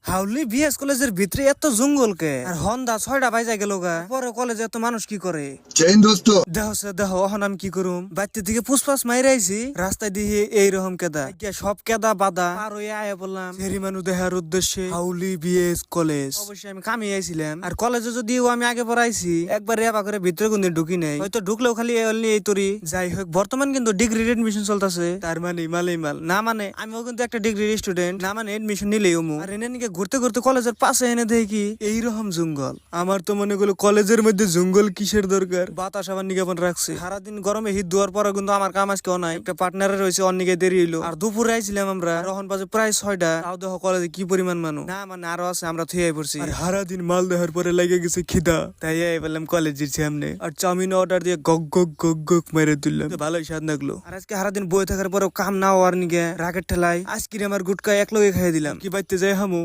হাউলি বিএস কলেজের ভিতরে এত জঙ্গল কে আর হন্দা 6টা বাজে গেল গা পরে কলেজে এত মানুষ কি করে চেইন দোস্ত দেহ এখন আমি কি করুম বাড়িতে দিকে পুষ্পাস মাইরে আইছি রাস্তায় দিয়ে এইরকম কেদা আজ্ঞা সব কেদা বাদা আর ওই আয়া বললাম ফেরি মানুষ দেখার উদ্দেশ্যে হাউলি বিএস কলেজ অবশ্যই আমি কামে আইছিলাম আর কলেজে যদিও আমি আগে পড়াইছি একবার রেবা করে ভিতরে কোনদিন ঢুকি নাই হয়তো ঢুকলেও খালি এই তরি যাই হোক বর্তমান কিন্তু ডিগ্রির এডমিশন চলতেছে তার মানে মালেই মাল না মানে আমিও কিন্তু একটা ডিগ্রির স্টুডেন্ট না মানে এডমিশন নিলেই আর এনে নিকে ঘুরতে ঘুরতে কলেজের পাশে এনে দেখি এইরকম জঙ্গল আমার তো মনে করলো কলেজের মধ্যে জঙ্গল কিসের দরকার বাতাস আমার নিকেপন রাখছে সারাদিন গরমে হিট দেওয়ার পরে কিন্তু আমার কাম আজকে নাই একটা পার্টনারে রয়েছে অনেকে দেরি হইলো আর দুপুরে আইছিলাম আমরা তখন বাজে প্রায় 6টা তাও দেখো কলেজে কি পরিমাণ মানুষ না মানে আরো আছে আমরা থুয়ে পড়ছি আর সারাদিন মাল দেওয়ার পরে লেগে গেছে খিদা তাই বললাম কলেজের সামনে আর চাউমিন অর্ডার দিয়ে গগ গগ গগ গগ মেরে দিলাম ভালোই স্বাদ লাগলো আর আজকে সারাদিন বয়ে থাকার পরেও কাম না হওয়ার নিকে রাগের ঠেলাই আজকে আমার গুটকা এক লগে খাইয়ে দিলাম কি বাইতে যাই হামু